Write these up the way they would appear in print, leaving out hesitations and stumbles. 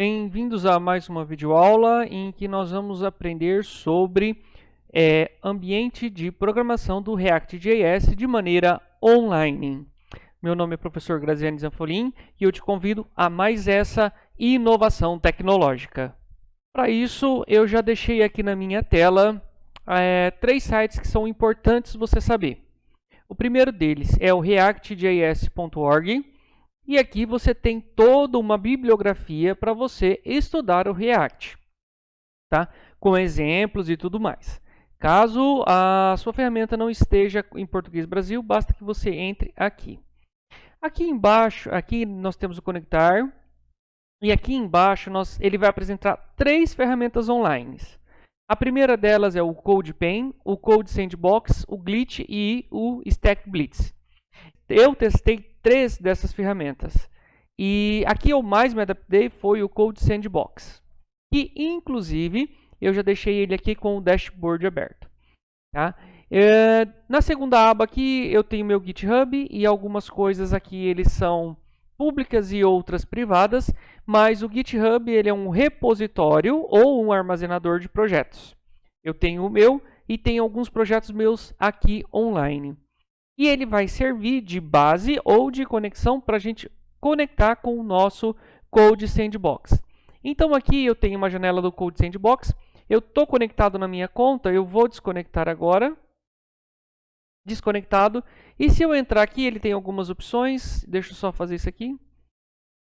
Bem-vindos a mais uma videoaula em que nós vamos aprender sobre ambiente de programação do React.js de maneira online. Meu nome é professor Graziani Zanfolin e eu te convido a mais essa inovação tecnológica. Para isso, eu já deixei aqui na minha tela 3 sites que são importantes você saber. O primeiro deles é o reactjs.org. E aqui você tem toda uma bibliografia para você estudar o React, tá? Com exemplos e tudo mais. Caso a sua ferramenta não esteja em português Brasil, basta que você entre aqui. Aqui embaixo, aqui nós temos o Conectar. E aqui embaixo ele vai apresentar 3 ferramentas online. A primeira delas é o CodePen, o Code Sandbox, o Glitch e o Stack Blitz. Eu testei 3 dessas ferramentas. E aqui eu mais me adaptei foi o Code Sandbox. E, inclusive, eu já deixei ele aqui com o dashboard aberto. Tá? Na segunda aba aqui eu tenho meu GitHub e algumas coisas aqui eles são públicas e outras privadas, mas o GitHub ele é um repositório ou um armazenador de projetos. Eu tenho o meu e tenho alguns projetos meus aqui online. E ele vai servir de base ou de conexão para a gente conectar com o nosso Code Sandbox. Então aqui eu tenho uma janela do Code Sandbox. Eu estou conectado na minha conta, eu vou desconectar agora. Desconectado. E se eu entrar aqui, ele tem algumas opções. Deixa eu só fazer isso aqui.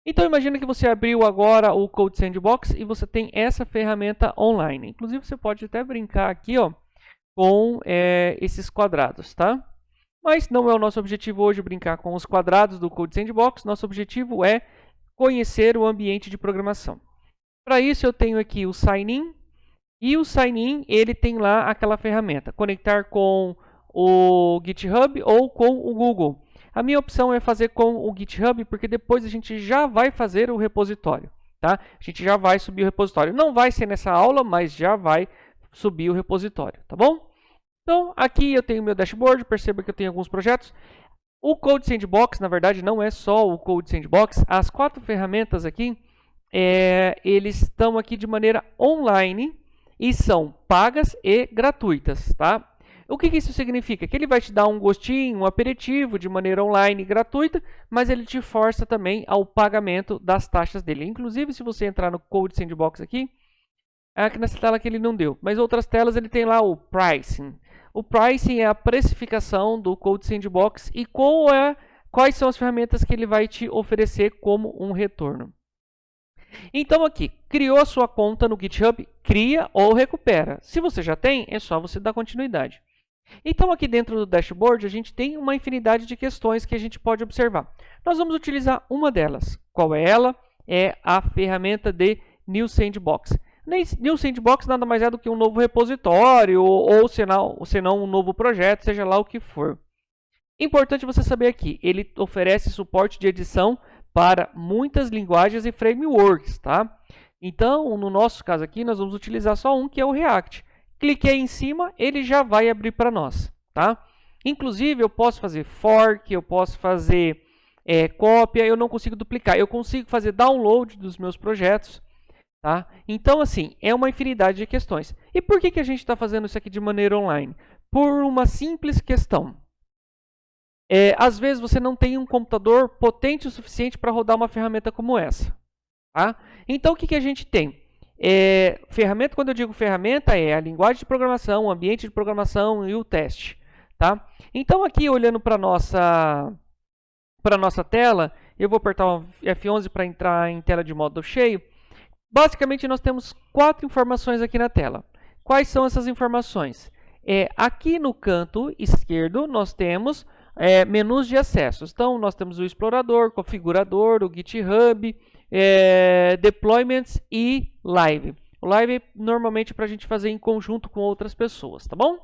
Então imagina que você abriu agora o Code Sandbox e você tem essa ferramenta online. Inclusive você pode até brincar aqui com esses quadrados, tá? Mas não é o nosso objetivo hoje brincar com os quadrados do Code Sandbox. Nosso objetivo é conhecer o ambiente de programação. Para isso eu tenho aqui o Sign-in. E o Sign-in, ele tem lá aquela ferramenta. Conectar com o GitHub ou com o Google. A minha opção é fazer com o GitHub, porque depois a gente já vai fazer o repositório. Tá? A gente já vai subir o repositório. Não vai ser nessa aula, mas já vai subir o repositório. Tá bom? Então, aqui eu tenho meu dashboard, perceba que eu tenho alguns projetos. O Code Sandbox, na verdade, não é só o Code Sandbox. As 4 ferramentas aqui, eles estão aqui de maneira online e são pagas e gratuitas, tá? O que isso significa? Que ele vai te dar um gostinho, um aperitivo de maneira online e gratuita, mas ele te força também ao pagamento das taxas dele. Inclusive, se você entrar no Code Sandbox aqui nessa tela que ele não deu, mas outras telas ele tem lá o Pricing. O pricing é a precificação do Code Sandbox e quais são as ferramentas que ele vai te oferecer como um retorno. Então aqui, criou a sua conta no GitHub, cria ou recupera. Se você já tem, é só você dar continuidade. Então aqui dentro do dashboard a gente tem uma infinidade de questões que a gente pode observar. Nós vamos utilizar uma delas. Qual é ela? É a ferramenta de New Sandbox. New Sandbox nada mais é do que um novo repositório ou senão um novo projeto, seja lá o que for. Importante você saber aqui, ele oferece suporte de edição para muitas linguagens e frameworks, tá? Então, no nosso caso aqui, nós vamos utilizar só um, que é o React. Cliquei em cima, ele já vai abrir para nós, tá? Inclusive, eu posso fazer fork, eu posso fazer cópia, eu não consigo duplicar. Eu consigo fazer download dos meus projetos. Tá? Então, assim, é uma infinidade de questões. E por que a gente está fazendo isso aqui de maneira online? Por uma simples questão. Às vezes você não tem um computador potente o suficiente para rodar uma ferramenta como essa. Tá? Então, o que a gente tem? Ferramenta, quando eu digo ferramenta, é a linguagem de programação, o ambiente de programação e o teste. Tá? Então, aqui, olhando para a nossa tela, eu vou apertar o F11 para entrar em tela de modo cheio. Basicamente, nós temos 4 informações aqui na tela. Quais são essas informações? Aqui no canto esquerdo, nós temos menus de acessos. Então, nós temos o explorador, configurador, o GitHub, deployments e live. O live é normalmente para a gente fazer em conjunto com outras pessoas, tá bom?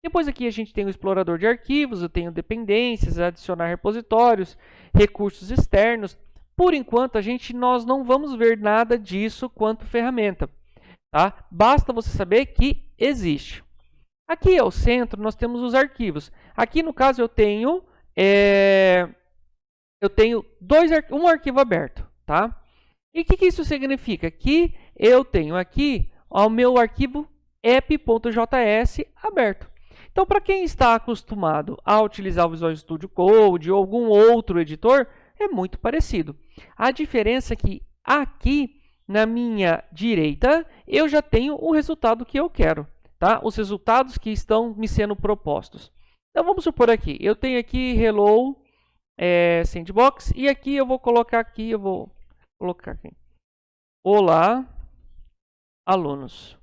Depois aqui a gente tem o explorador de arquivos, eu tenho dependências, adicionar repositórios, recursos externos. Por enquanto, nós não vamos ver nada disso quanto ferramenta. Tá? Basta você saber que existe. Aqui ao centro, nós temos os arquivos. Aqui, no caso, eu tenho um arquivo aberto. Tá? E o que isso significa? Que eu tenho aqui o meu arquivo app.js aberto. Então, para quem está acostumado a utilizar o Visual Studio Code ou algum outro editor, é muito parecido. A diferença é que aqui, na minha direita, eu já tenho o resultado que eu quero, tá? Os resultados que estão me sendo propostos. Então, vamos supor aqui, eu tenho aqui Hello Sandbox, e aqui eu vou colocar aqui, Olá, alunos.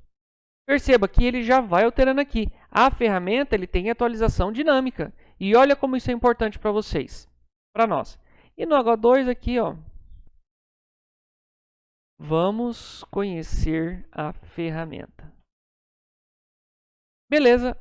Perceba que ele já vai alterando aqui. A ferramenta ele tem atualização dinâmica. E olha como isso é importante para vocês, para nós. E no H2 aqui, ó, vamos conhecer a ferramenta. Beleza,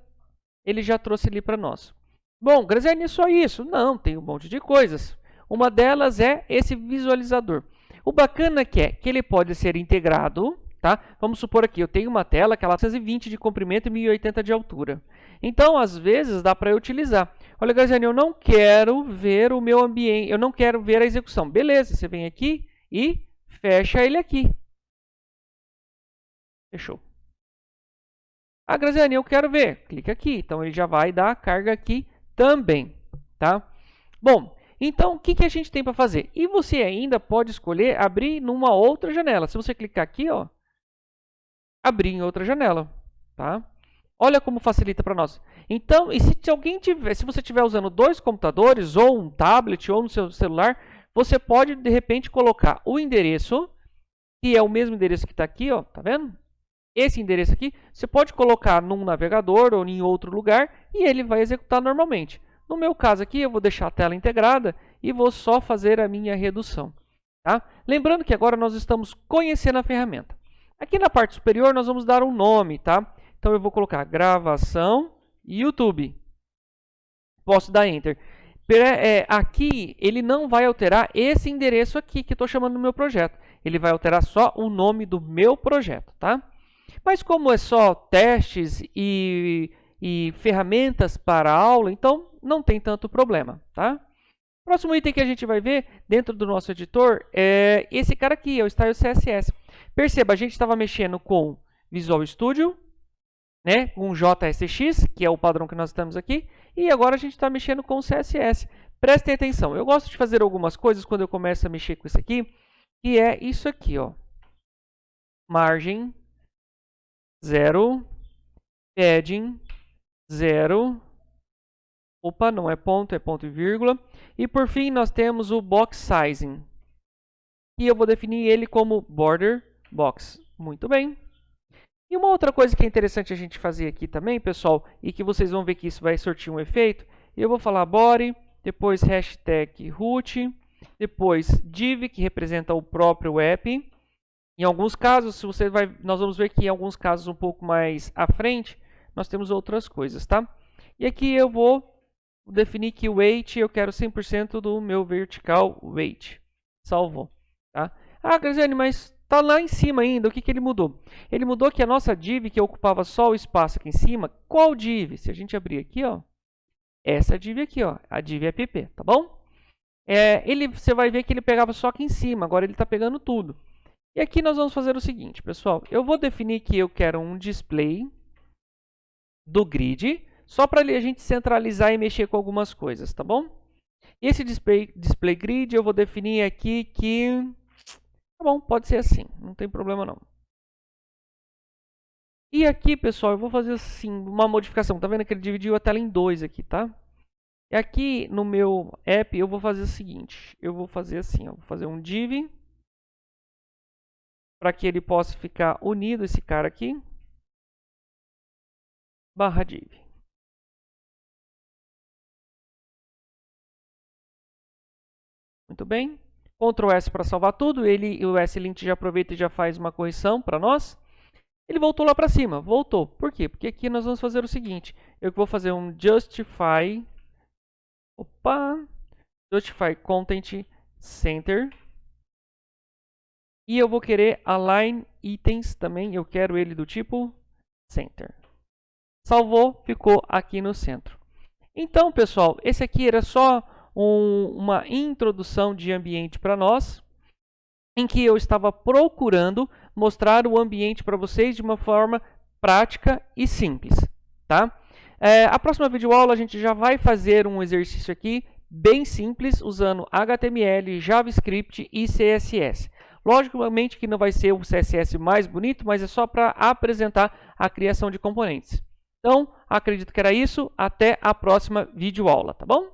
ele já trouxe ali para nós. Bom, Graziani, é só isso? Não, tem um monte de coisas. Uma delas é esse visualizador. O bacana que é que ele pode ser integrado, tá? Vamos supor aqui, eu tenho uma tela que ela tem 120 de comprimento e 1080 de altura. Então, às vezes, dá para eu utilizar. Olha, Graziani, eu não quero ver o meu ambiente, eu não quero ver a execução. Beleza, você vem aqui e fecha ele aqui. Fechou. Ah, Graziani, eu quero ver. Clica aqui. Então, ele já vai dar a carga aqui também, tá? Bom, então, o que a gente tem para fazer? E você ainda pode escolher abrir numa outra janela. Se você clicar aqui, ó, abrir em outra janela, tá? Olha como facilita para nós. Então, e se você estiver usando dois computadores, ou um tablet, ou no seu celular, você pode, de repente, colocar o endereço, que é o mesmo endereço que está aqui, ó, tá vendo? Esse endereço aqui, você pode colocar num navegador ou em outro lugar, e ele vai executar normalmente. No meu caso aqui, eu vou deixar a tela integrada e vou só fazer a minha redução. Tá? Lembrando que agora nós estamos conhecendo a ferramenta. Aqui na parte superior, nós vamos dar um nome. Tá? Então, eu vou colocar gravação YouTube. Posso dar Enter. Aqui, ele não vai alterar esse endereço aqui que estou chamando no meu projeto. Ele vai alterar só o nome do meu projeto. Tá? Mas como é só testes e ferramentas para a aula, então não tem tanto problema, tá? Próximo item que a gente vai ver dentro do nosso editor é esse cara aqui, é o Style CSS. Perceba, a gente estava mexendo com Visual Studio, né, com JSX, que é o padrão que nós estamos aqui, e agora a gente está mexendo com o CSS. Prestem atenção, eu gosto de fazer algumas coisas quando eu começo a mexer com isso aqui, que é isso aqui, ó. Margem 0, padding 0, opa, não é ponto e vírgula. E por fim, nós temos o box sizing. E eu vou definir ele como border box. Muito bem. E uma outra coisa que é interessante a gente fazer aqui também, pessoal, e que vocês vão ver que isso vai surtir um efeito, eu vou falar body, depois hashtag root, depois div, que representa o próprio app. Em alguns casos, nós vamos ver que em alguns casos um pouco mais à frente, nós temos outras coisas, tá? E aqui eu vou definir que o weight, eu quero 100% do meu vertical weight. Salvou, tá? Ah, Graziani, mas tá lá em cima ainda, o que ele mudou? Ele mudou que a nossa div, que ocupava só o espaço aqui em cima, qual div? Se a gente abrir aqui, ó, essa div aqui, ó, a div app, tá bom? Você vai ver que ele pegava só aqui em cima, agora ele está pegando tudo. E aqui nós vamos fazer o seguinte, pessoal. Eu vou definir que eu quero um display do grid, só para a gente centralizar e mexer com algumas coisas, tá bom? E esse display grid eu vou definir aqui que... Tá bom, pode ser assim, não tem problema não. E aqui, pessoal, eu vou fazer assim, uma modificação. Tá vendo que ele dividiu a tela em dois aqui, tá? E aqui no meu app eu vou fazer o seguinte. Eu vou fazer assim, ó, vou fazer um div para que ele possa ficar unido, esse cara aqui, barra div. Muito bem. Ctrl S para salvar tudo. O S-Lint já aproveita e já faz uma correção para nós. Ele voltou lá para cima. Voltou. Por quê? Porque aqui nós vamos fazer o seguinte. Eu vou fazer um justify. Justify content center. E eu vou querer align itens também. Eu quero ele do tipo center. Salvou, ficou aqui no centro. Então, pessoal, esse aqui era só uma introdução de ambiente para nós. em que eu estava procurando mostrar o ambiente para vocês de uma forma prática e simples, tá? A próxima videoaula a gente já vai fazer um exercício aqui bem simples usando HTML, JavaScript e CSS. Logicamente que não vai ser o CSS mais bonito, mas é só para apresentar a criação de componentes. Então, acredito que era isso. Até a próxima videoaula, tá bom?